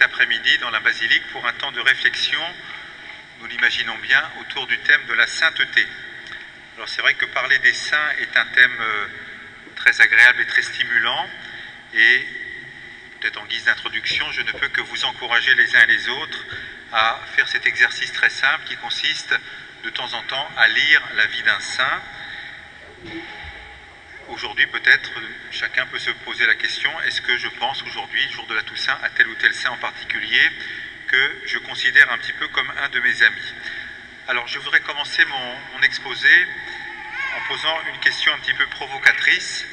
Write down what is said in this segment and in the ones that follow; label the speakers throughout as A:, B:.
A: cet après-midi dans la basilique pour un temps de réflexion, nous l'imaginons bien, autour du thème de la sainteté. Alors c'est vrai que parler des saints est un thème très agréable et très stimulant, et peut-être en guise d'introduction, je ne peux que vous encourager les uns et les autres à faire cet exercice très simple qui consiste de temps en temps à lire la vie d'un saint. Aujourd'hui, peut-être, chacun peut se poser la question, est-ce que je pense aujourd'hui, jour de la Toussaint, à tel ou tel saint en particulier, que je considère un petit peu comme un de mes amis? Alors, je voudrais commencer mon exposé en posant une question un petit peu provocatrice,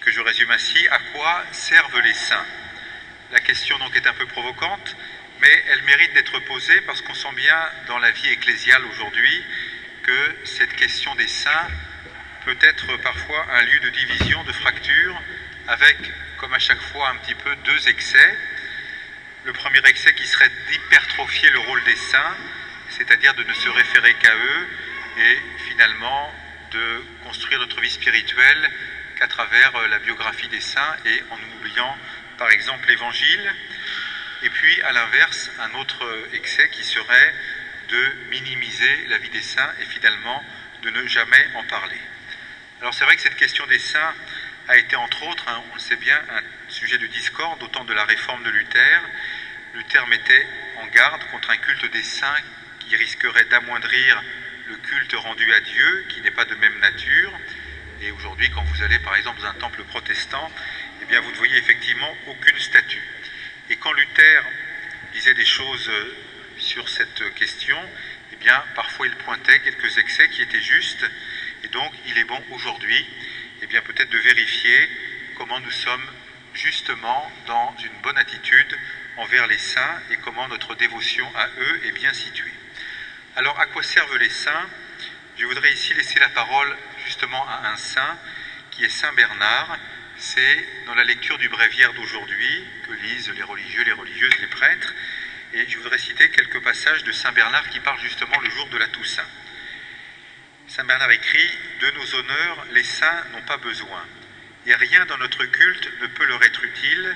A: que je résume ainsi: à quoi servent les saints? La question donc est un peu provocante, mais elle mérite d'être posée parce qu'on sent bien dans la vie ecclésiale aujourd'hui que cette question des saints peut être parfois un lieu de division, de fracture, avec, comme à chaque fois, un petit peu deux excès. Le premier excès qui serait d'hypertrophier le rôle des saints, c'est-à-dire de ne se référer qu'à eux, et finalement de construire notre vie spirituelle qu'à travers la biographie des saints et en oubliant par exemple l'Évangile. Et puis à l'inverse, un autre excès qui serait de minimiser la vie des saints et finalement de ne jamais en parler. Alors c'est vrai que cette question des saints a été entre autres, on le sait bien, un sujet de discorde au temps de la réforme de Luther. Luther mettait en garde contre un culte des saints qui risquerait d'amoindrir le culte rendu à Dieu, qui n'est pas de même nature. Et aujourd'hui, quand vous allez par exemple dans un temple protestant, eh bien vous ne voyez effectivement aucune statue. Et quand Luther disait des choses sur cette question, eh bien parfois il pointait quelques excès qui étaient justes. Et donc il est bon aujourd'hui, eh bien peut-être de vérifier comment nous sommes justement dans une bonne attitude envers les saints et comment notre dévotion à eux est bien située. Alors à quoi servent les saints? Je voudrais ici laisser la parole justement à un saint qui est Saint Bernard. C'est dans la lecture du bréviaire d'aujourd'hui que lisent les religieux, les religieuses, les prêtres. Et je voudrais citer quelques passages de Saint Bernard qui parlent justement le jour de la Toussaint. Saint Bernard écrit: « De nos honneurs, les saints n'ont pas besoin, et rien dans notre culte ne peut leur être utile.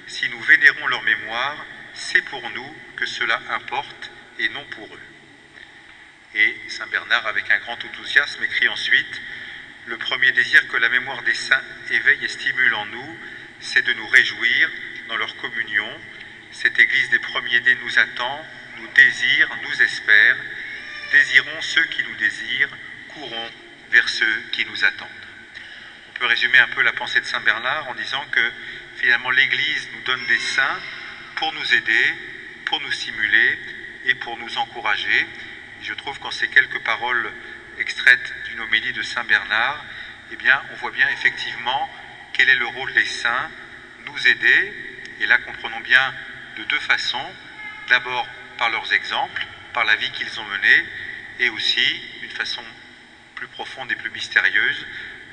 A: Si nous vénérons leur mémoire, c'est pour nous que cela importe et non pour eux. » Et Saint Bernard, avec un grand enthousiasme, écrit ensuite: « Le premier désir que la mémoire des saints éveille et stimule en nous, c'est de nous réjouir dans leur communion. Cette Église des premiers-nés nous attend, nous désire, nous espère. Désirons ceux qui nous désirent, courons vers ceux qui nous attendent. » On peut résumer un peu la pensée de Saint Bernard en disant que finalement l'Église nous donne des saints pour nous aider, pour nous stimuler et pour nous encourager. Et je trouve qu'en ces quelques paroles extraites d'une homélie de Saint Bernard, eh bien, on voit bien effectivement quel est le rôle des saints, nous aider, et là comprenons bien de deux façons: d'abord par leurs exemples, par la vie qu'ils ont menée, et aussi d'une façon plus profonde et plus mystérieuse,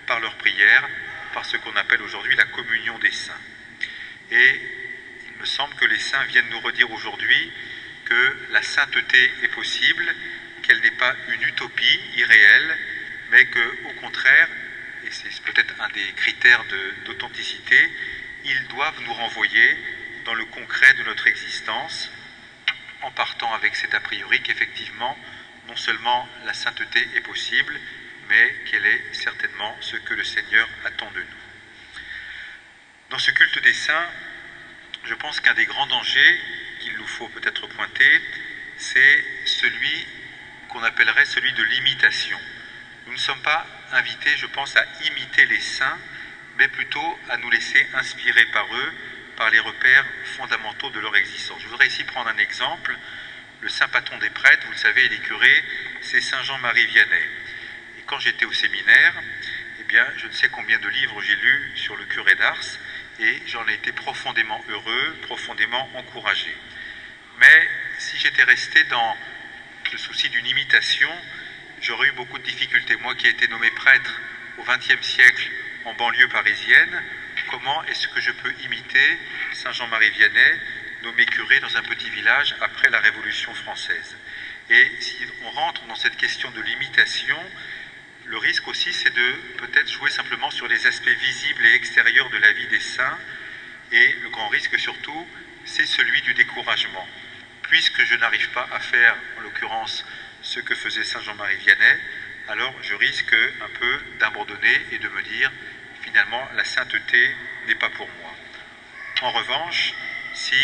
A: par leurs prières, par ce qu'on appelle aujourd'hui la communion des saints. Et il me semble que les saints viennent nous redire aujourd'hui que la sainteté est possible, qu'elle n'est pas une utopie irréelle, mais qu'au contraire, et c'est peut-être un des critères d'authenticité, ils doivent nous renvoyer dans le concret de notre existence, en partant avec cet a priori qu'effectivement, non seulement la sainteté est possible, mais qu'elle est certainement ce que le Seigneur attend de nous. Dans ce culte des saints, je pense qu'un des grands dangers qu'il nous faut peut-être pointer, c'est celui qu'on appellerait celui de l'imitation. Nous ne sommes pas invités, je pense, à imiter les saints, mais plutôt à nous laisser inspirer par eux, par les repères fondamentaux de leur existence. Je voudrais ici prendre un exemple. Le saint patron des prêtres, vous le savez, et des curés, c'est Saint Jean-Marie Vianney. Et quand j'étais au séminaire, eh bien, je ne sais combien de livres j'ai lus sur le curé d'Ars, et j'en ai été profondément heureux, profondément encouragé. Mais si j'étais resté dans le souci d'une imitation, j'aurais eu beaucoup de difficultés. Moi qui ai été nommé prêtre au XXe siècle en banlieue parisienne, comment est-ce que je peux imiter Saint Jean-Marie Vianney, nommé curé dans un petit village après la Révolution française? Et si on rentre dans cette question de l'imitation, le risque aussi c'est de peut-être jouer simplement sur les aspects visibles et extérieurs de la vie des saints, et le grand risque surtout c'est celui du découragement. Puisque je n'arrive pas à faire, en l'occurrence, ce que faisait saint Jean-Marie Vianney, alors je risque un peu d'abandonner et de me dire, finalement, la sainteté n'est pas pour moi. En revanche, si,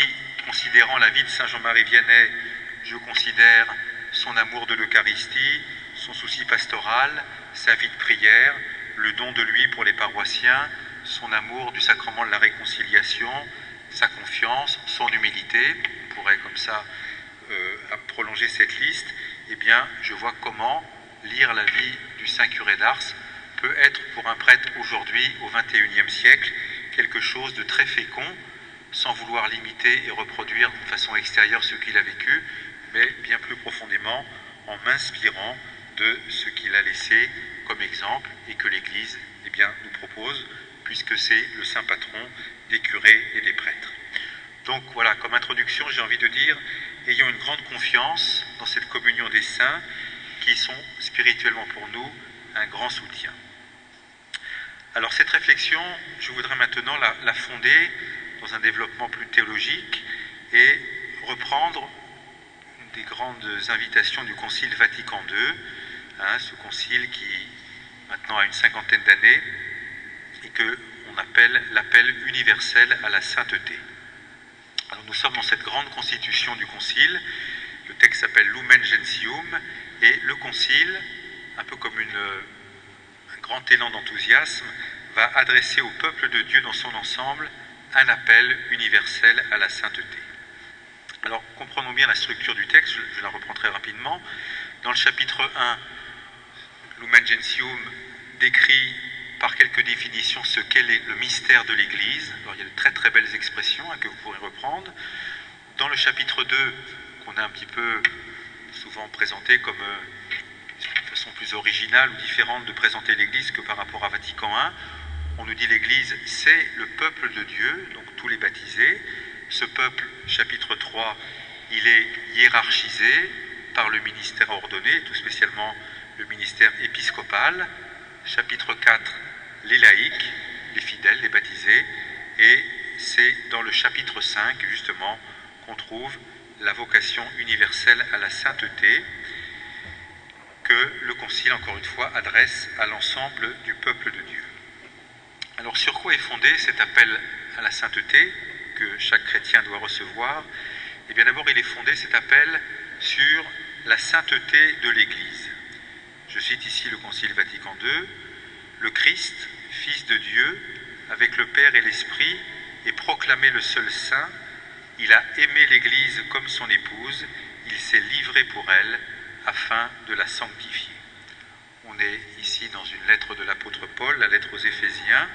A: considérant la vie de saint Jean-Marie Vianney, je considère son amour de l'Eucharistie, son souci pastoral, sa vie de prière, le don de lui pour les paroissiens, son amour du sacrement de la réconciliation, sa confiance, son humilité, on pourrait comme ça prolonger cette liste, eh bien je vois comment lire la vie du saint curé d'Ars peut être pour un prêtre aujourd'hui, au XXIe siècle, quelque chose de très fécond, sans vouloir limiter et reproduire de façon extérieure ce qu'il a vécu, mais bien plus profondément en m'inspirant de ce qu'il a laissé comme exemple et que l'Église nous propose, puisque c'est le saint patron des curés et des prêtres. Donc voilà, comme introduction, j'ai envie de dire, ayons une grande confiance dans cette communion des saints qui sont spirituellement pour nous un grand soutien. Alors cette réflexion, je voudrais maintenant la fonder dans un développement plus théologique et reprendre une des grandes invitations du Concile Vatican II, ce concile qui maintenant a une cinquantaine d'années et qu'on appelle l'appel universel à la sainteté. Alors nous sommes dans cette grande constitution du concile, le texte s'appelle Lumen Gentium, et le concile, un peu comme un grand élan d'enthousiasme, va adresser au peuple de Dieu dans son ensemble un appel universel à la sainteté. Alors comprenons bien la structure du texte, je la reprends très rapidement. Dans le chapitre 1, Lumen Gentium décrit par quelques définitions ce qu'est le mystère de l'Église. Alors il y a de très très belles expressions que vous pourrez reprendre. Dans le chapitre 2, qu'on a un petit peu souvent présenté comme une façon plus originale ou différente de présenter l'Église que par rapport à Vatican I, on nous dit l'Église, c'est le peuple de Dieu, donc tous les baptisés. Ce peuple, chapitre 3, il est hiérarchisé par le ministère ordonné, tout spécialement le ministère épiscopal. Chapitre 4, les laïcs, les fidèles, les baptisés. Et c'est dans le chapitre 5, justement, qu'on trouve la vocation universelle à la sainteté que le Concile, encore une fois, adresse à l'ensemble du peuple de Dieu. Alors, sur quoi est fondé cet appel à la sainteté que chaque chrétien doit recevoir? Eh bien, d'abord, il est fondé, cet appel, sur la sainteté de l'Église. Je cite ici le Concile Vatican II. « Le Christ, Fils de Dieu, avec le Père et l'Esprit, est proclamé le seul saint. Il a aimé l'Église comme son épouse. Il s'est livré pour elle, afin de la sanctifier. » On est ici dans une lettre de l'apôtre Paul, la lettre aux Éphésiens.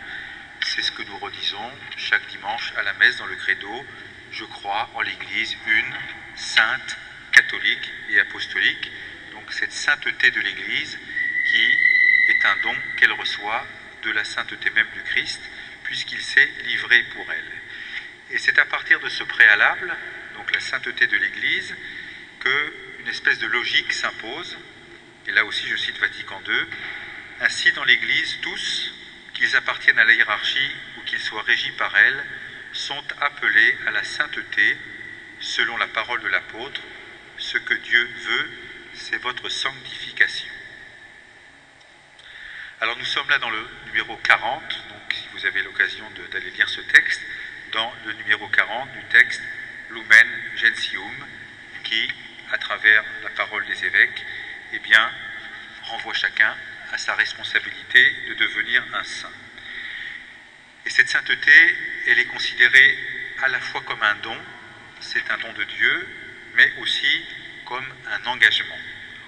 A: C'est ce que nous redisons chaque dimanche à la messe dans le credo. Je crois en l'Église une, sainte, catholique et apostolique. Donc cette sainteté de l'Église qui est un don qu'elle reçoit de la sainteté même du Christ, puisqu'il s'est livré pour elle. Et c'est à partir de ce préalable, donc la sainteté de l'Église, qu'une espèce de logique s'impose. Et là aussi je cite Vatican II. « Ainsi dans l'Église, tous, qu'ils appartiennent à la hiérarchie ou qu'ils soient régis par elle, sont appelés à la sainteté, selon la parole de l'apôtre. Ce que Dieu veut, c'est votre sanctification. » Alors nous sommes là dans le numéro 40, donc si vous avez l'occasion d'aller lire ce texte, dans le numéro 40 du texte Lumen Gentium, qui, à travers la parole des évêques, eh bien, renvoie chacun à sa responsabilité de devenir un saint. Et cette sainteté, elle est considérée à la fois comme un don, c'est un don de Dieu, mais aussi comme un engagement.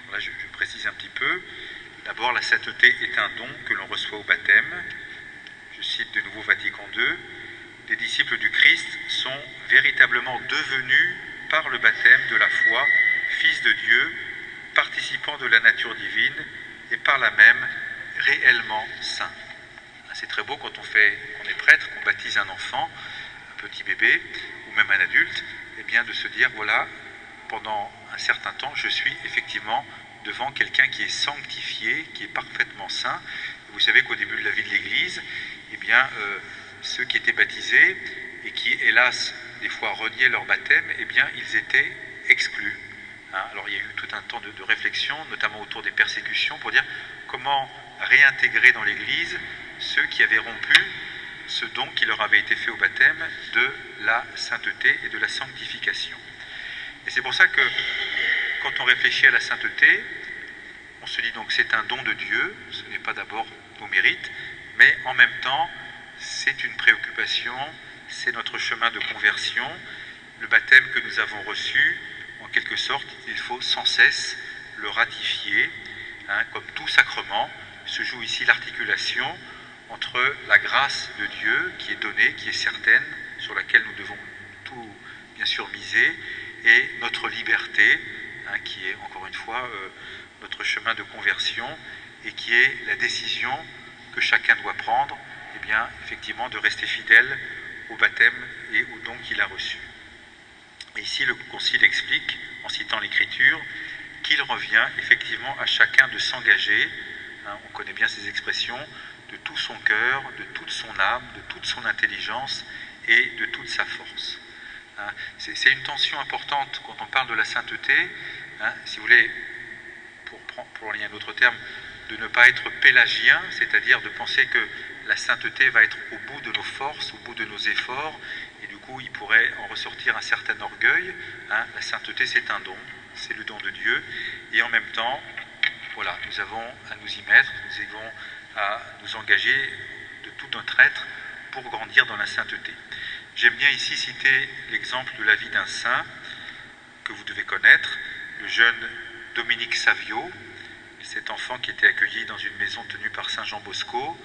A: Alors là, je précise un petit peu. D'abord, la sainteté est un don que l'on reçoit au baptême. Je cite de nouveau Vatican II. Les disciples du Christ sont véritablement devenus, par le baptême de la foi, fils de Dieu, participants de la nature divine et par là même réellement saints. C'est très beau quand on est prêtre, qu'on baptise un enfant, un petit bébé ou même un adulte, eh bien de se dire voilà, pendant un certain temps, je suis effectivement devant quelqu'un qui est sanctifié, qui est parfaitement saint. Et vous savez qu'au début de la vie de l'Église, eh bien ceux qui étaient baptisés et qui hélas des fois reniaient leur baptême, eh bien ils étaient exclus. Alors il y a eu tout un temps de réflexion, notamment autour des persécutions, pour dire comment réintégrer dans l'Église ceux qui avaient rompu ce don qui leur avait été fait au baptême de la sainteté et de la sanctification. Et c'est pour ça que quand on réfléchit à la sainteté, on se dit donc c'est un don de Dieu, ce n'est pas d'abord nos mérites, mais en même temps c'est une préoccupation, c'est notre chemin de conversion. Le baptême que nous avons reçu, en quelque sorte, il faut sans cesse le ratifier, comme tout sacrement, se joue ici l'articulation entre la grâce de Dieu qui est donnée, qui est certaine, sur laquelle nous devons tout bien sûr miser, et notre liberté, qui est encore une fois notre chemin de conversion, et qui est la décision que chacun doit prendre, eh bien, effectivement, de rester fidèle au baptême et au don qu'il a reçu. Et ici, le Concile explique, en citant l'Écriture, qu'il revient effectivement à chacun de s'engager, on connaît bien ces expressions, de tout son cœur, de toute son âme, de toute son intelligence et de toute sa force. C'est une tension importante quand on parle de la sainteté, si vous voulez, pour lier un autre terme, de ne pas être pélagien, c'est-à-dire de penser que la sainteté va être au bout de nos forces, au bout de nos efforts, et du coup il pourrait en ressortir un certain orgueil. La sainteté c'est un don, c'est le don de Dieu, et en même temps, voilà, nous avons à nous y mettre, nous avons à nous engager de tout notre être pour grandir dans la sainteté. J'aime bien ici citer l'exemple de la vie d'un saint que vous devez connaître, le jeune Dominique Savio, cet enfant qui était accueilli dans une maison tenue par Saint Jean Bosco.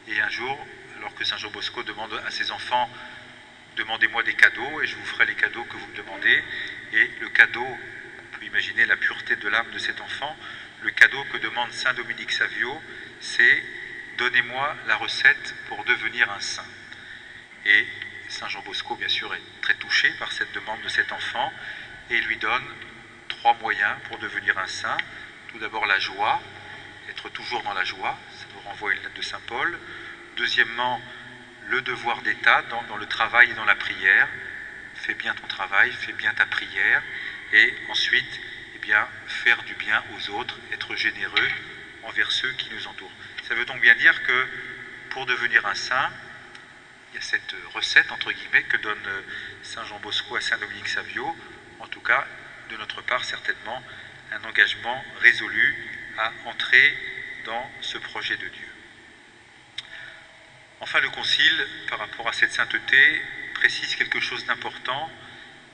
A: Et un jour, alors que Saint Jean Bosco demande à ses enfants « Demandez-moi des cadeaux et je vous ferai les cadeaux que vous me demandez », et le cadeau, on peut imaginer la pureté de l'âme de cet enfant, le cadeau que demande Saint Dominique Savio, c'est « Donnez-moi la recette pour devenir un saint ». Et Saint Jean Bosco, bien sûr, est très touché par cette demande de cet enfant et lui donne 3 moyens pour devenir un saint. Tout d'abord la joie, être toujours dans la joie, ça nous renvoie à une lettre de Saint Paul. Deuxièmement, le devoir d'État dans le travail et dans la prière. Fais bien ton travail, fais bien ta prière. Et ensuite, eh bien, faire du bien aux autres, être généreux envers ceux qui nous entourent. Ça veut donc bien dire que pour devenir un saint, il y a cette recette, entre guillemets, que donne Saint Jean Bosco à Saint Dominique Savio, en tout cas, de notre part, certainement, un engagement résolu à entrer dans ce projet de Dieu. Enfin, le Concile, par rapport à cette sainteté, précise quelque chose d'important,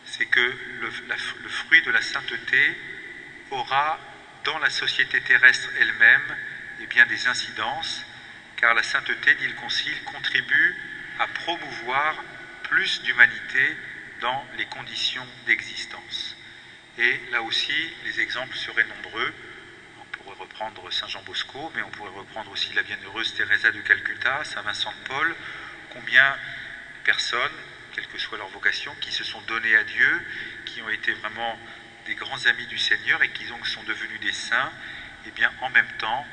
A: c'est que le fruit de la sainteté aura, dans la société terrestre elle-même, eh bien, des incidences, car la sainteté, dit le Concile, contribue à promouvoir plus d'humanité dans les conditions d'existence. Et là aussi, les exemples seraient nombreux. On pourrait reprendre Saint Jean Bosco, mais on pourrait reprendre aussi la bienheureuse Teresa de Calcutta, Saint Vincent de Paul. Combien de personnes, quelle que soit leur vocation, qui se sont données à Dieu, qui ont été vraiment des grands amis du Seigneur et qui donc sont devenus des saints, et bien en même temps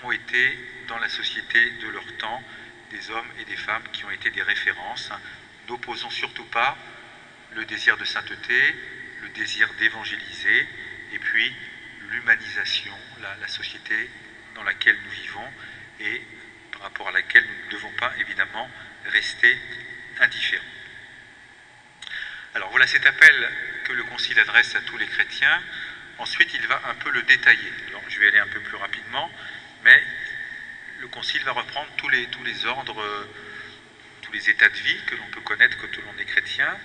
A: ont été dans la société de leur temps des hommes et des femmes qui ont été des références. N'opposons surtout pas le désir de sainteté, le désir d'évangéliser, et puis l'humanisation, la société dans laquelle nous vivons, et par rapport à laquelle nous ne devons pas évidemment rester indifférents. Alors voilà cet appel que le Concile adresse à tous les chrétiens. Ensuite, il va un peu le détailler. Alors, je vais aller un peu plus rapidement, mais le Concile va reprendre tous les ordres, tous les états de vie que l'on peut connaître quand on est chrétien,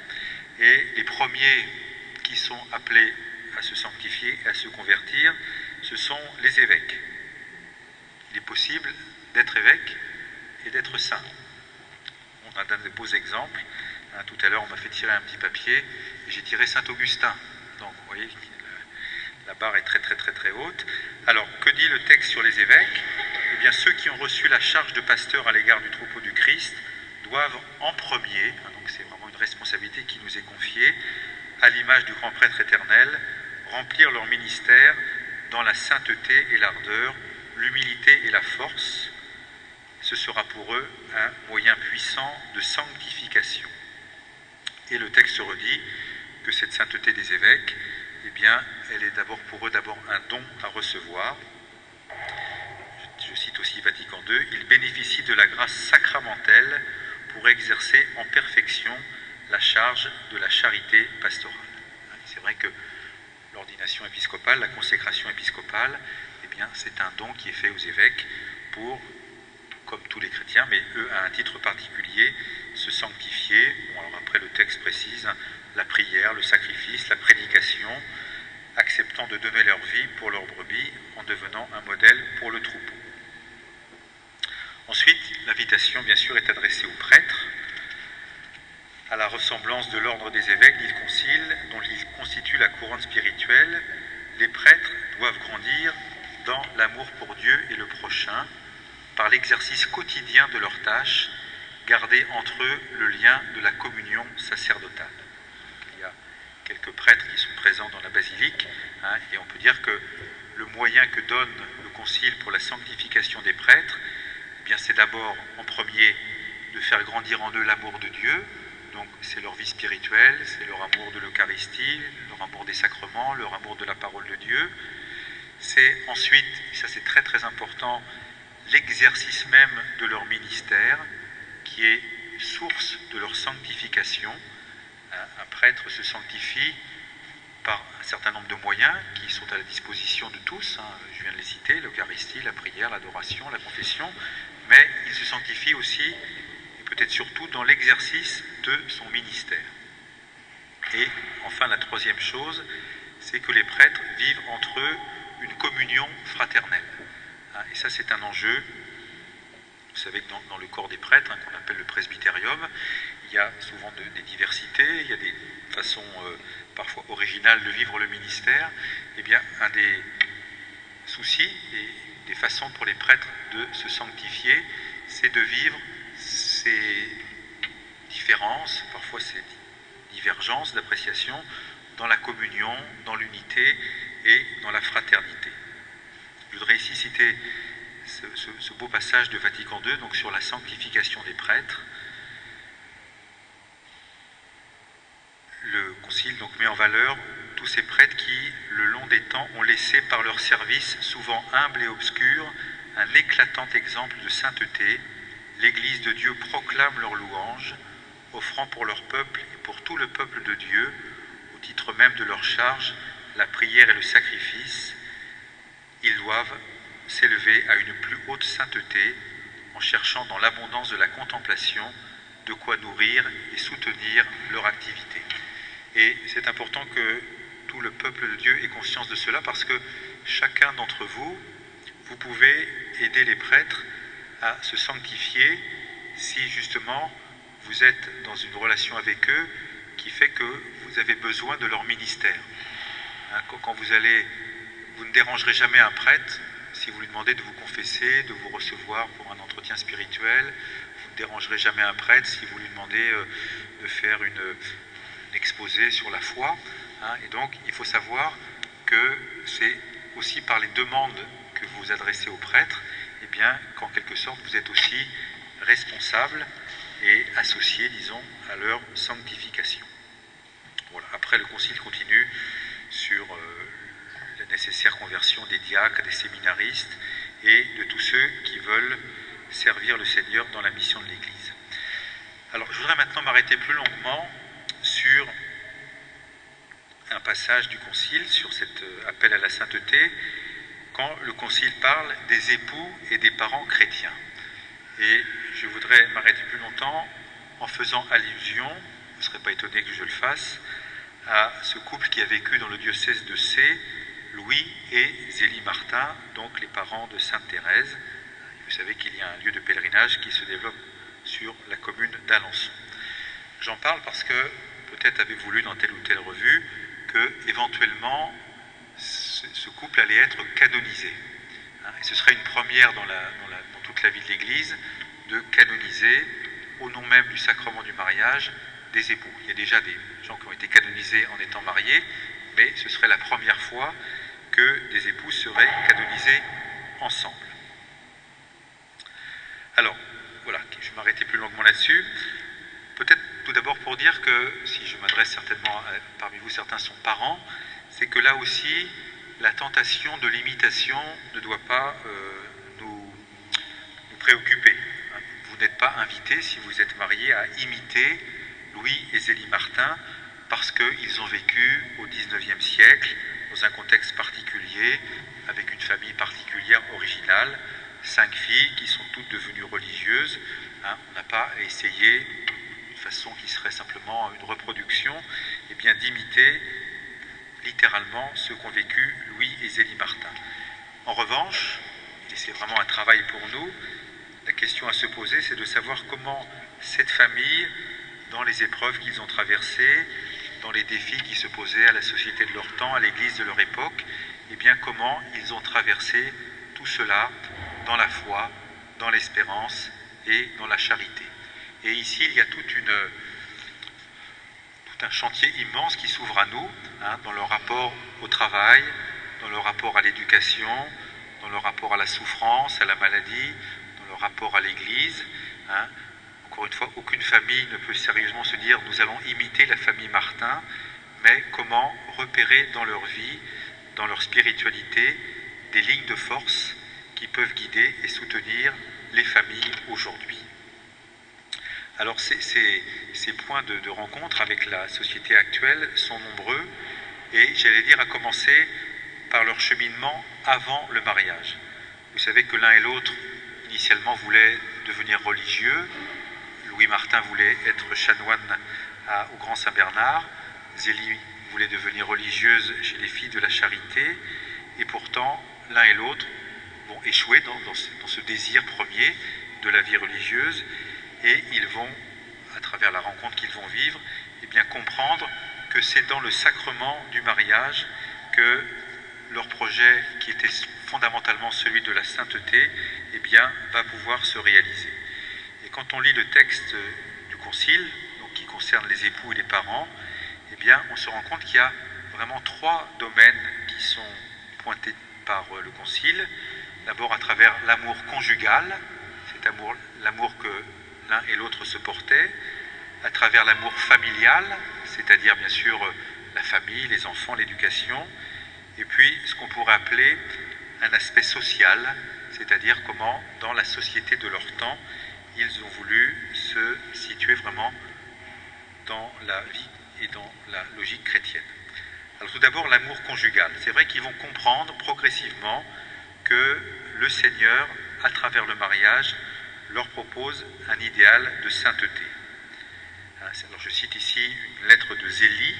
A: et les premiers qui sont appelés à se sanctifier et à se convertir, ce sont les évêques. Il est possible d'être évêque et d'être saint. On a donné de beaux exemples. Tout à l'heure, on m'a fait tirer un petit papier et j'ai tiré Saint-Augustin. Donc, vous voyez, la barre est très très très très haute. Alors, que dit le texte sur les évêques? Eh bien, ceux qui ont reçu la charge de pasteur à l'égard du troupeau du Christ doivent en premier, donc c'est vraiment une responsabilité qui nous est confiée, à l'image du grand prêtre éternel, remplir leur ministère dans la sainteté et l'ardeur, l'humilité et la force. Ce sera pour eux un moyen puissant de sanctification. Et le texte redit que cette sainteté des évêques, eh bien, elle est d'abord pour eux un don à recevoir. Je cite aussi Vatican II, ils bénéficient de la grâce sacramentelle pour exercer en perfection la charge de la charité pastorale. C'est vrai que l'ordination épiscopale, la consécration épiscopale, eh bien, c'est un don qui est fait aux évêques pour, comme tous les chrétiens, mais eux, à un titre particulier, se sanctifier. Bon, alors après, le texte précise la prière, le sacrifice, la prédication, acceptant de donner leur vie pour leurs brebis en devenant un modèle pour le troupeau. Ensuite, l'invitation, bien sûr, est adressée aux prêtres, à la ressemblance de l'ordre des évêques, dit le Concile, dont ils constituent la couronne spirituelle. Les prêtres doivent grandir dans l'amour pour Dieu et le prochain, par l'exercice quotidien de leurs tâches, garder entre eux le lien de la communion sacerdotale. Il y a quelques prêtres qui sont présents dans la basilique, et on peut dire que le moyen que donne le Concile pour la sanctification des prêtres, eh bien, c'est d'abord, en premier, de faire grandir en eux l'amour de Dieu. Donc c'est leur vie spirituelle, c'est leur amour de l'Eucharistie, leur amour des sacrements, leur amour de la parole de Dieu. C'est ensuite, et ça c'est très très important, l'exercice même de leur ministère, qui est source de leur sanctification. Un prêtre se sanctifie par un certain nombre de moyens qui sont à la disposition de tous. Je viens de les citer, l'Eucharistie, la prière, l'adoration, la confession, mais il se sanctifie aussi, et peut-être surtout, dans l'exercice de son ministère. Et enfin, la troisième chose, c'est que les prêtres vivent entre eux une communion fraternelle. Et ça, c'est un enjeu. Vous savez que dans le corps des prêtres, qu'on appelle le presbytérium, il y a souvent des diversités, il y a des façons parfois originales de vivre le ministère. Eh bien, un des soucis et des façons pour les prêtres de se sanctifier, c'est de vivre ces différences, parfois ces divergences d'appréciation, dans la communion, dans l'unité et dans la fraternité. Je voudrais ici citer ce beau passage de Vatican II, donc sur la sanctification des prêtres. Le Concile donc met en valeur tous ces prêtres qui, le long des temps, ont laissé par leur service, souvent humble et obscur, un éclatant exemple de sainteté. L'Église de Dieu proclame leur louange, offrant pour leur peuple et pour tout le peuple de Dieu, au titre même de leur charge, la prière et le sacrifice. Ils doivent s'élever à une plus haute sainteté en cherchant dans l'abondance de la contemplation de quoi nourrir et soutenir leur activité. Et c'est important que tout le peuple de Dieu ait conscience de cela, parce que chacun d'entre vous, vous pouvez aider les prêtres à se sanctifier si justement vous êtes dans une relation avec eux qui fait que vous avez besoin de leur ministère. Quand vous ne dérangerez jamais un prêtre si vous lui demandez de vous confesser, de vous recevoir pour un entretien spirituel. Vous ne dérangerez jamais un prêtre si vous lui demandez de faire une exposé sur la foi. Et donc, il faut savoir que c'est aussi par les demandes que vous vous adressez aux prêtres, eh bien, qu'en quelque sorte, vous êtes aussi responsable et associé, disons, à leur sanctification. Voilà. Après, le Concile continue sur la nécessaire conversion des diacres, des séminaristes et de tous ceux qui veulent servir le Seigneur dans la mission de l'Église. Alors, je voudrais maintenant m'arrêter plus longuement sur un passage du Concile, sur cet appel à la sainteté, quand le Concile parle des époux et des parents chrétiens. Et je voudrais m'arrêter plus longtemps en faisant allusion, vous ne serez pas étonné que je le fasse, à ce couple qui a vécu dans le diocèse de Sées, Louis et Zélie Martin, donc les parents de Sainte Thérèse. Vous savez qu'il y a un lieu de pèlerinage qui se développe sur la commune d'Alençon. J'en parle parce que peut-être avez-vous lu dans telle ou telle revue que éventuellement ce couple allait être canonisé. Et ce serait une première dans toute la vie de l'Église de canoniser au nom même du sacrement du mariage des époux. Il y a déjà des gens qui ont été canonisés en étant mariés, mais ce serait la première fois que des époux seraient canonisés ensemble. Alors, voilà, je vais m'arrêter plus longuement là-dessus. Peut-être tout d'abord pour dire que si je m'adresse certainement, parmi vous certains sont parents, c'est que là aussi, la tentation de l'imitation ne doit pas nous préoccuper. Vous n'êtes pas invité, si vous êtes marié, à imiter Louis et Zélie Martin, parce qu'ils ont vécu au XIXe siècle, dans un contexte particulier, avec une famille particulière, originale, 5 filles qui sont toutes devenues religieuses. On n'a pas essayé, d'une façon qui serait simplement une reproduction, d'imiter littéralement ce qu'ont vécu Louis et Zélie Martin. En revanche, et c'est vraiment un travail pour nous, la question à se poser, c'est de savoir comment cette famille, dans les épreuves qu'ils ont traversées, dans les défis qui se posaient à la société de leur temps, à l'Église de leur époque, comment ils ont traversé tout cela dans la foi, dans l'espérance et dans la charité. Et ici, il y a tout un chantier immense qui s'ouvre à nous, dans le rapport au travail, dans le rapport à l'éducation, dans le rapport à la souffrance, à la maladie, dans le rapport à l'Église. Encore une fois, aucune famille ne peut sérieusement se dire « nous allons imiter la famille Martin », mais comment repérer dans leur vie, dans leur spiritualité, des lignes de force qui peuvent guider et soutenir les familles aujourd'hui. Alors ces points de rencontre avec la société actuelle sont nombreux et j'allais dire à commencer par leur cheminement avant le mariage. Vous savez que l'un et l'autre initialement voulaient devenir religieux. Louis Martin voulait être chanoine au Grand Saint-Bernard. Zélie voulait devenir religieuse chez les Filles de la Charité. Et pourtant, l'un et l'autre vont échouer dans ce désir premier de la vie religieuse. Et ils vont, à travers la rencontre qu'ils vont vivre, comprendre que c'est dans le sacrement du mariage que leur projet, qui était fondamentalement celui de la sainteté, va pouvoir se réaliser. Et quand on lit le texte du Concile, donc qui concerne les époux et les parents, on se rend compte qu'il y a vraiment 3 domaines qui sont pointés par le Concile. D'abord à travers l'amour conjugal, cet l'amour que l'un et l'autre se portaient, à travers l'amour familial, c'est-à-dire bien sûr la famille, les enfants, l'éducation, et puis ce qu'on pourrait appeler un aspect social, c'est-à-dire comment dans la société de leur temps, ils ont voulu se situer vraiment dans la vie et dans la logique chrétienne. Alors tout d'abord l'amour conjugal. C'est vrai qu'ils vont comprendre progressivement que le Seigneur, à travers le mariage, leur propose un idéal de sainteté. Alors je cite ici une lettre de Zélie,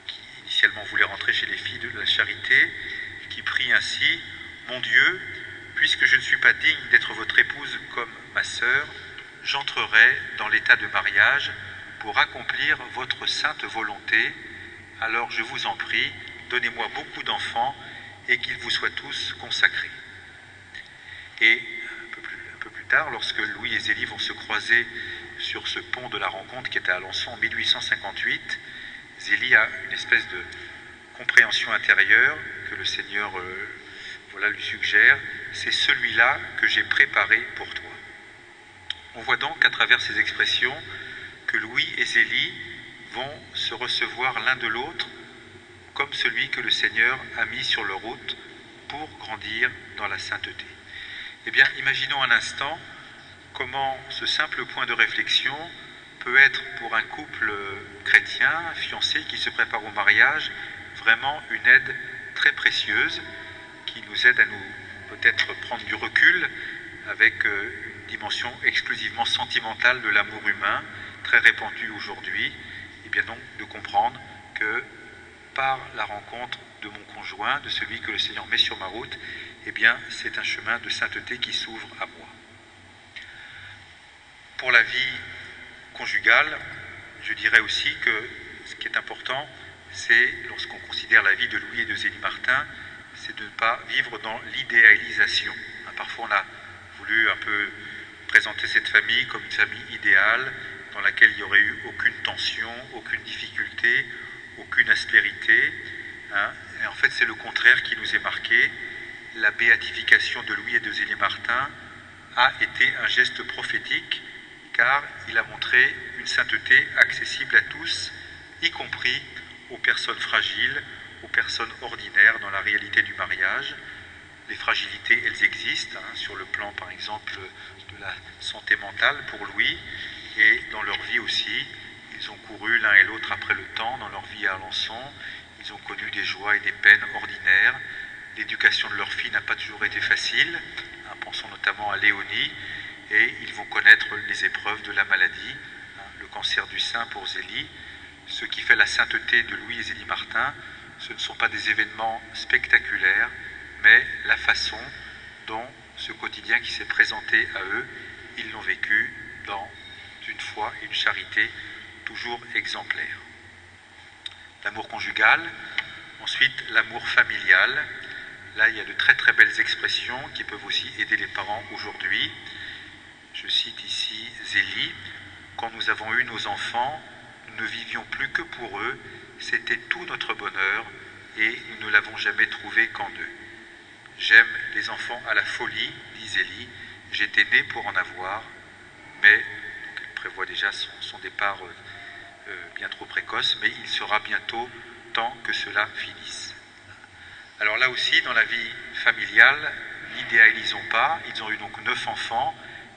A: qui initialement voulait rentrer chez les Filles de la Charité, qui prie ainsi « Mon Dieu, puisque je ne suis pas digne d'être votre épouse comme ma sœur, j'entrerai dans l'état de mariage pour accomplir votre sainte volonté. Alors je vous en prie, donnez-moi beaucoup d'enfants et qu'ils vous soient tous consacrés. » Et un peu plus tard, lorsque Louis et Zélie vont se croiser sur ce pont de la rencontre qui était à Alençon en 1858, Zélie a une espèce de compréhension intérieure que le Seigneur lui suggère. C'est celui-là que j'ai préparé pour toi. On voit donc à travers ces expressions que Louis et Zélie vont se recevoir l'un de l'autre comme celui que le Seigneur a mis sur leur route pour grandir dans la sainteté. Imaginons un instant comment ce simple point de réflexion peut être pour un couple chrétien, fiancé, qui se prépare au mariage, vraiment une aide très précieuse qui nous aide à nous peut-être prendre du recul avec une dimension exclusivement sentimentale de l'amour humain, très répandue aujourd'hui, et donc de comprendre que par la rencontre de mon conjoint, de celui que le Seigneur met sur ma route, c'est un chemin de sainteté qui s'ouvre à moi. Pour la vie conjugale, je dirais aussi que ce qui est important, c'est, lorsqu'on considère la vie de Louis et de Zélie Martin, c'est de ne pas vivre dans l'idéalisation. Parfois on a voulu un peu présenter cette famille comme une famille idéale, dans laquelle il n'y aurait eu aucune tension, aucune difficulté, aucune aspérité. Et en fait c'est le contraire qui nous est marqué. La béatification de Louis et de Zélie Martin a été un geste prophétique, car il a montré une sainteté accessible à tous, y compris aux personnes fragiles, aux personnes ordinaires dans la réalité du mariage. Les fragilités, elles existent, sur le plan par exemple de la santé mentale pour Louis, et dans leur vie aussi. Ils ont couru l'un et l'autre après le temps dans leur vie à Alençon. Ils ont connu des joies et des peines ordinaires. L'éducation de leur fille n'a pas toujours été facile, pensons notamment à Léonie, et ils vont connaître les épreuves de la maladie, le cancer du sein pour Zélie. Ce qui fait la sainteté de Louis et Zélie Martin, ce ne sont pas des événements spectaculaires, mais la façon dont ce quotidien qui s'est présenté à eux, ils l'ont vécu dans une foi et une charité toujours exemplaires. L'amour conjugal, ensuite l'amour familial. Là, il y a de très très belles expressions qui peuvent aussi aider les parents aujourd'hui. Je cite ici Zélie. Quand nous avons eu nos enfants, nous ne vivions plus que pour eux, c'était tout notre bonheur et nous ne l'avons jamais trouvé qu'en eux. J'aime les enfants à la folie, dit Zélie, j'étais née pour en avoir, mais donc elle prévoit déjà son départ bien trop précoce, mais il sera bientôt temps que cela finisse. Alors là aussi, dans la vie familiale, n'idéalisons pas, ils ont eu donc 9 enfants,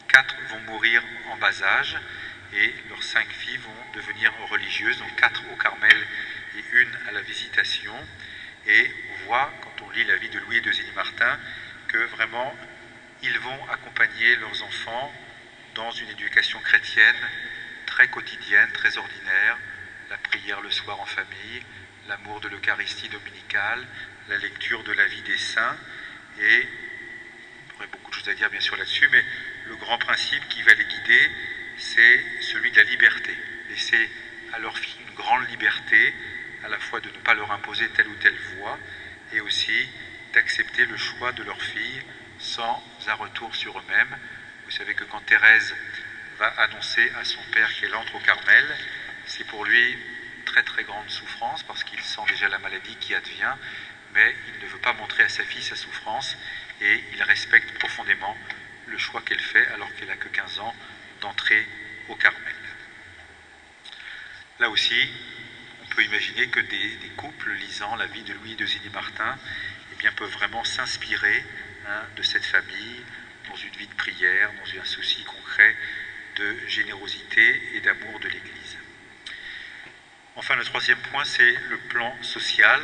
A: 4 vont mourir en bas âge, et leurs 5 filles vont devenir religieuses, donc 4 au Carmel et 1 à la Visitation. Et on voit, quand on lit la vie de Louis et de Zélie Martin, que vraiment, ils vont accompagner leurs enfants dans une éducation chrétienne très quotidienne, très ordinaire, la prière le soir en famille, l'amour de l'Eucharistie dominicale, la lecture de la vie des saints, et il y aurait beaucoup de choses à dire bien sûr là-dessus, mais le grand principe qui va les guider, c'est celui de la liberté. Laisser à leurs filles une grande liberté, à la fois de ne pas leur imposer telle ou telle voie, et aussi d'accepter le choix de leurs filles sans un retour sur eux-mêmes. Vous savez que quand Thérèse va annoncer à son père qu'elle entre au Carmel, c'est pour lui très très grande souffrance, parce qu'il sent déjà la maladie qui advient, mais il ne veut pas montrer à sa fille sa souffrance, et il respecte profondément le choix qu'elle fait, alors qu'elle n'a que 15 ans, d'entrer au Carmel. Là aussi, on peut imaginer que des couples lisant la vie de Louis et de Zélie Martin peuvent vraiment s'inspirer de cette famille, dans une vie de prière, dans un souci concret de générosité et d'amour de l'Église. Enfin, le troisième point, c'est le plan social.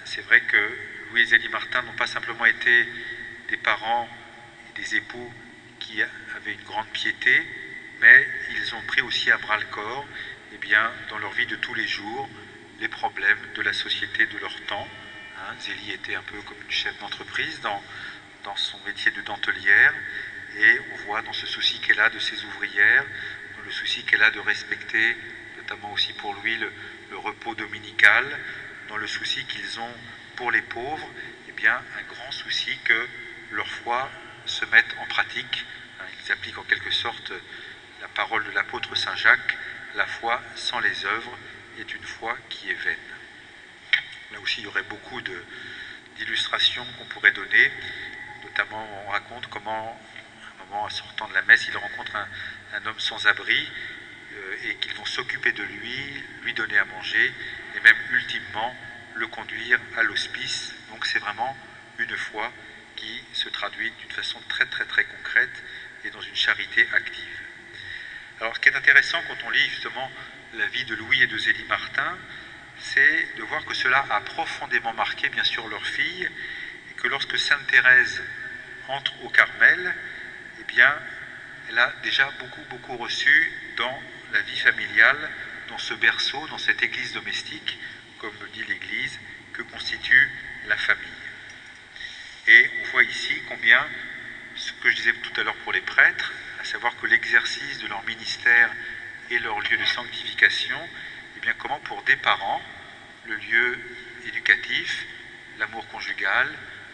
A: C'est vrai que Louis et Zélie Martin n'ont pas simplement été des parents et des époux qui avaient une grande piété, mais ils ont pris aussi à bras-le-corps, dans leur vie de tous les jours, les problèmes de la société de leur temps. Zélie était un peu comme une chef d'entreprise dans son métier de dentelière, et on voit dans ce souci qu'elle a de ses ouvrières, dans le souci qu'elle a de respecter, notamment aussi pour lui, le repos dominical, dans le souci qu'ils ont pour les pauvres, un grand souci que leur foi se mette en pratique. Ils appliquent en quelque sorte la parole de l'apôtre Saint Jacques, la foi sans les œuvres est une foi qui est vaine. Là aussi, il y aurait beaucoup d'illustrations qu'on pourrait donner. Notamment, on raconte comment, à un moment, en sortant de la messe, il rencontre un homme sans abri et qu'ils vont s'occuper de lui donner à manger et même, ultimement, le conduire à l'hospice. Donc, c'est vraiment une foi qui se traduit d'une façon très, très, très concrète et dans une charité active. Alors, ce qui est intéressant quand on lit justement la vie de Louis et de Zélie Martin, c'est de voir que cela a profondément marqué, bien sûr, leur fille, et que lorsque Sainte Thérèse entre au Carmel, elle a déjà beaucoup reçu dans la vie familiale, dans ce berceau, dans cette église domestique, comme le dit l'Église, que constitue la famille. Et on voit ici combien, ce que je disais tout à l'heure pour les prêtres, à savoir que l'exercice de leur ministère est leur lieu de sanctification, comment pour des parents, le lieu éducatif, l'amour conjugal,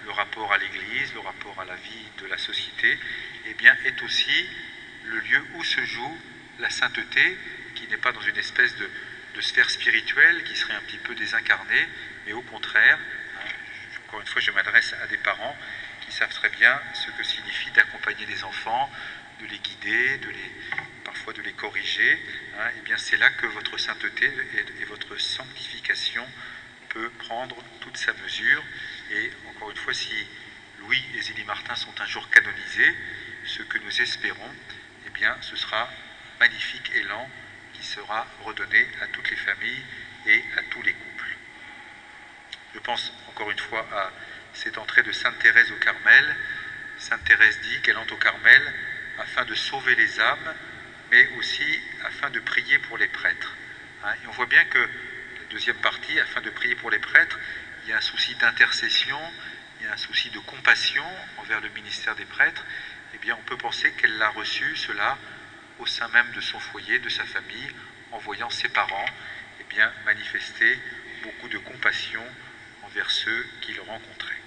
A: le rapport à l'Église, le rapport à la vie de la société, est aussi le lieu où se joue la sainteté, qui n'est pas dans une espèce de sphère spirituelle qui serait un petit peu désincarnée, mais au contraire, encore une fois, je m'adresse à des parents qui savent très bien ce que signifie d'accompagner des enfants, de les guider, de fois de les corriger, et bien c'est là que votre sainteté et votre sanctification peut prendre toute sa mesure. Et encore une fois, si Louis et Zélie Martin sont un jour canonisés, ce que nous espérons, eh bien ce sera un magnifique élan qui sera redonné à toutes les familles et à tous les couples. Je pense encore une fois à cette entrée de Sainte Thérèse au Carmel. Sainte Thérèse dit qu'elle entre au Carmel afin de sauver les âmes, mais aussi afin de prier pour les prêtres. Et on voit bien que la deuxième partie, afin de prier pour les prêtres, il y a un souci d'intercession, il y a un souci de compassion envers le ministère des prêtres. Eh bien, on peut penser qu'elle l'a reçu, cela, au sein même de son foyer, de sa famille, en voyant ses parents manifester beaucoup de compassion envers ceux qu'il rencontrait.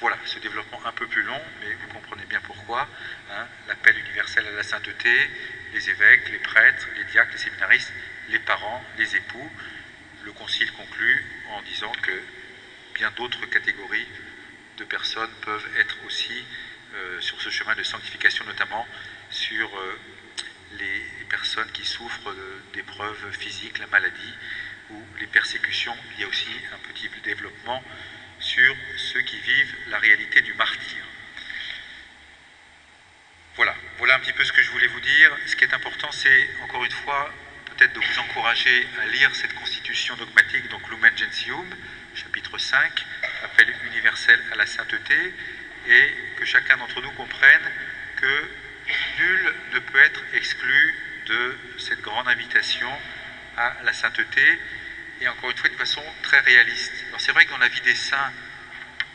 A: Voilà, ce développement un peu plus long, mais vous comprenez bien pourquoi. L'appel universel à la sainteté, les évêques, les prêtres, les diacres, les séminaristes, les parents, les époux. Le concile conclut en disant que bien d'autres catégories de personnes peuvent être aussi sur ce chemin de sanctification, notamment sur les personnes qui souffrent d'épreuves physiques, la maladie ou les persécutions. Il y a aussi un petit développement sur ceux qui vivent la réalité du martyre. Voilà un petit peu ce que je voulais vous dire. Ce qui est important, c'est encore une fois peut-être de vous encourager à lire cette constitution dogmatique, donc Lumen Gentium, chapitre 5, appel universel à la sainteté, et que chacun d'entre nous comprenne que nul ne peut être exclu de cette grande invitation à la sainteté, et encore une fois de façon très réaliste. Alors c'est vrai que dans la vie des saints,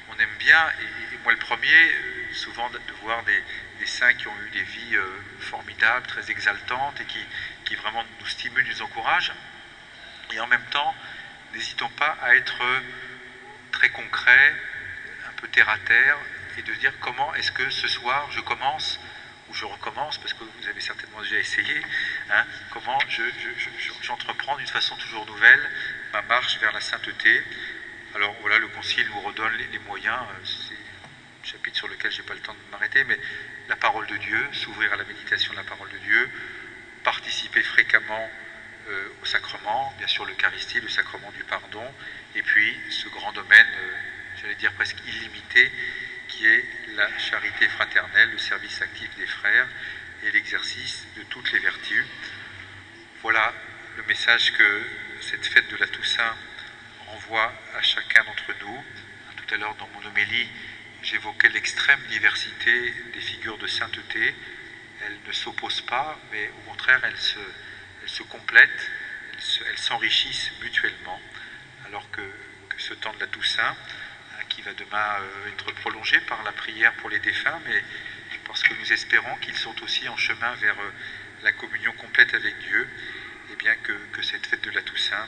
A: on aime bien, et moi le premier, souvent de voir des saints qui ont eu des vies formidables, très exaltantes, et qui vraiment nous stimulent, nous encouragent, et en même temps, n'hésitons pas à être très concret, un peu terre à terre, et de dire comment est-ce que ce soir je commence, ou je recommence, parce que vous avez certainement déjà essayé, comment j'entreprends d'une façon toujours nouvelle ma marche vers la sainteté. Alors voilà, le Concile nous redonne les moyens, c'est un chapitre sur lequel je n'ai pas le temps de m'arrêter, mais la parole de Dieu, s'ouvrir à la méditation de la parole de Dieu, participer fréquemment au sacrement, bien sûr l'Eucharistie, le sacrement du pardon, et puis ce grand domaine, j'allais dire presque illimité, qui est la charité fraternelle, le service actif des frères et l'exercice de toutes les vertus. Voilà le message que cette fête de la Toussaint renvoie à chacun d'entre nous. Tout à l'heure dans mon homélie, j'évoquais l'extrême diversité des figures de sainteté. Elles ne s'opposent pas, mais au contraire, elles se complètent, elles s'enrichissent mutuellement, alors que ce temps de la Toussaint, qui va demain être prolongé par la prière pour les défunts, mais parce que nous espérons qu'ils sont aussi en chemin vers la communion complète avec Dieu, et bien que cette fête de la Toussaint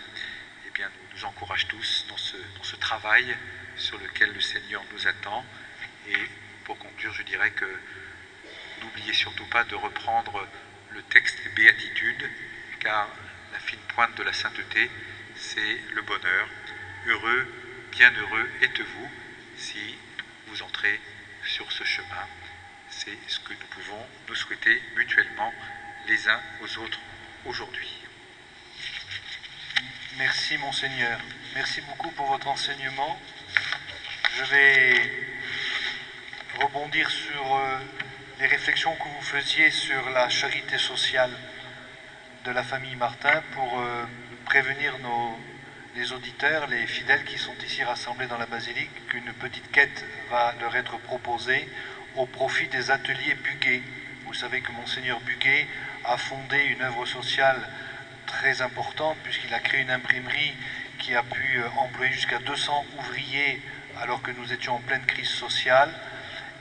A: nous encourage tous dans ce travail sur lequel le Seigneur nous attend. Et pour conclure, je dirais que n'oubliez surtout pas de reprendre le texte des béatitudes, car la fine pointe de la sainteté, c'est le bonheur. Heureux, bienheureux êtes-vous si vous entrez sur ce chemin. C'est ce que nous pouvons nous souhaiter mutuellement les uns aux autres aujourd'hui.
B: Merci Monseigneur. Merci beaucoup pour votre enseignement. Je vais rebondir sur les réflexions que vous faisiez sur la charité sociale de la famille Martin pour prévenir les auditeurs, les fidèles qui sont ici rassemblés dans la basilique, qu'une petite quête va leur être proposée au profit des ateliers Buguet. Vous savez que Monseigneur Buguet a fondé une œuvre sociale très importante puisqu'il a créé une imprimerie qui a pu employer jusqu'à 200 ouvriers alors que nous étions en pleine crise sociale.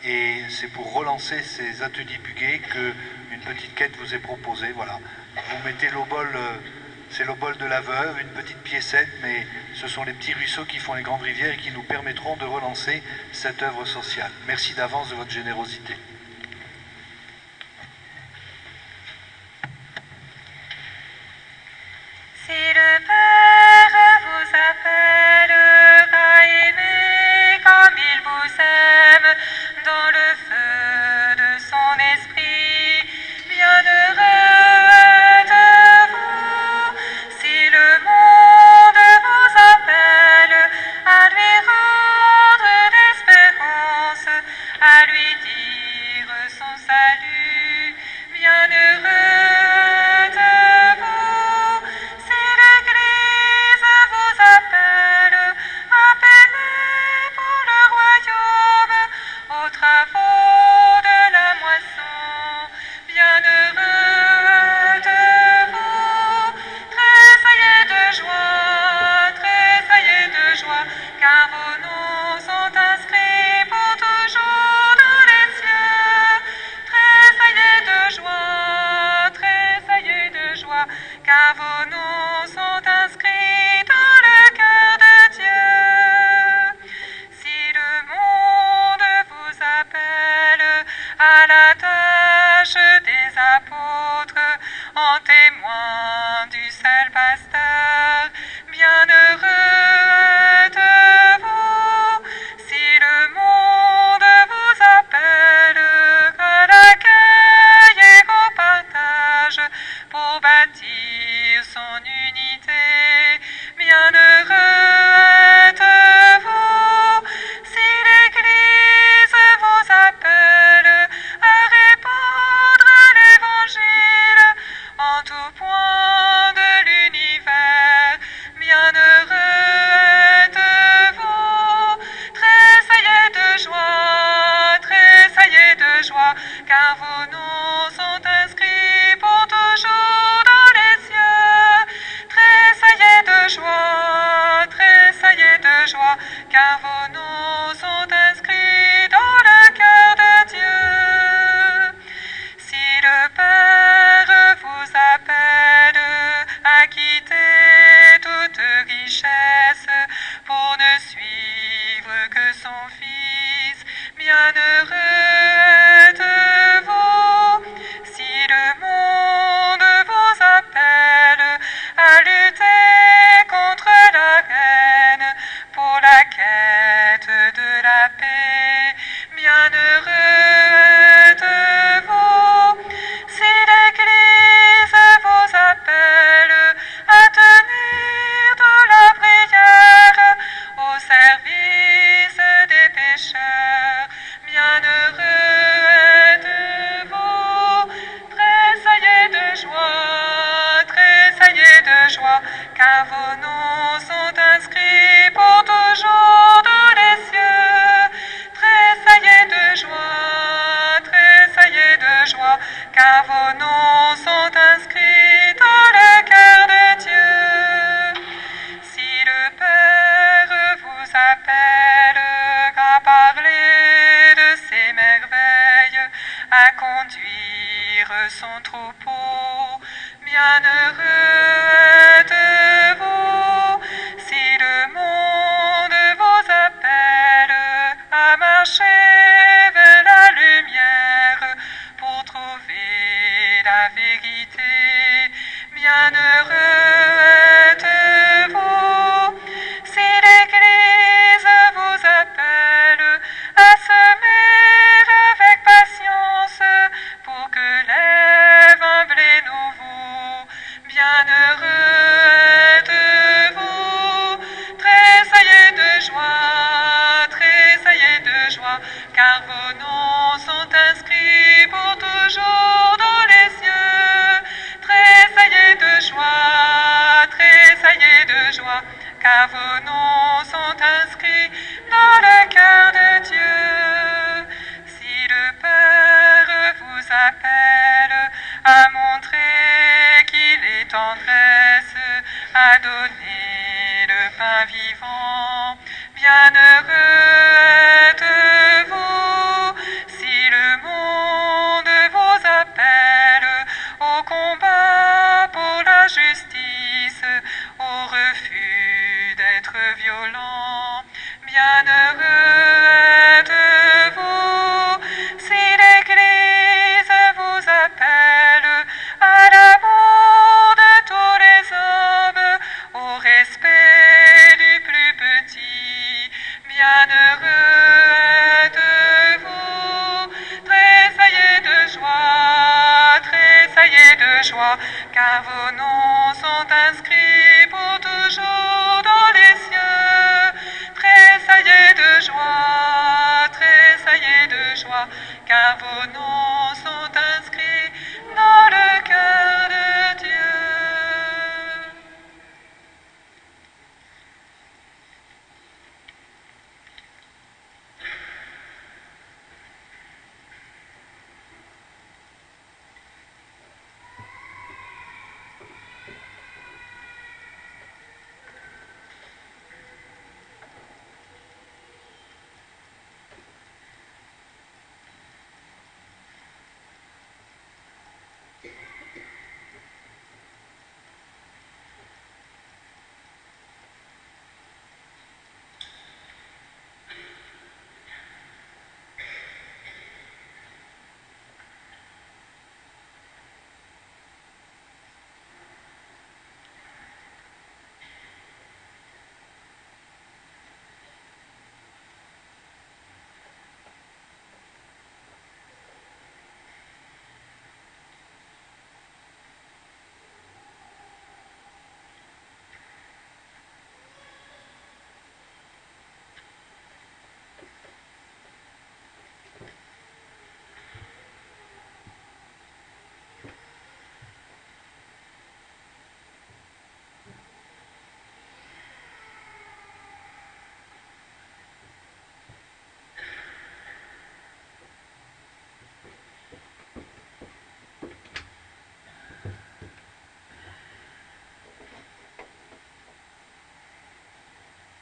B: Et c'est pour relancer ces ateliers Buguet qu'une petite quête vous est proposée. Voilà. Vous mettez l'obol, c'est l'obol de la veuve, une petite piécette, mais ce sont les petits ruisseaux qui font les grandes rivières et qui nous permettront de relancer cette œuvre sociale. Merci d'avance de votre générosité.
C: Si le Père vous appelle à aimer comme il vous aime, dans le feu de son esprit, bien car vos noms sont inscrits pour toujours dans les cieux. Tressaillez de joie, car vos noms sont inscrits dans le cœur de Dieu. Si le Père vous appelle à parler de ses merveilles, à conduire son troupeau, bienheureux êtes-vous. Si le monde vous appelle à marcher vers la lumière pour trouver la vérité, bienheureux êtes-vous. Si l'Église vous appelle à semer avec patience pour que lève un blé nouveau, bienheureux êtes-vous. Tressaillez de joie, car vos noms sont inscrits pour toujours dans les cieux. Tressaillez de joie, car vos noms sont inscrits dans le cœur de Dieu. Si le Père vous appelle à montrer qu'il est tendresse, à donner le pain vivant, bienheureux êtes-vous. Si le monde vous appelle au combat pour la justice, au refus d'être violent, bienheureux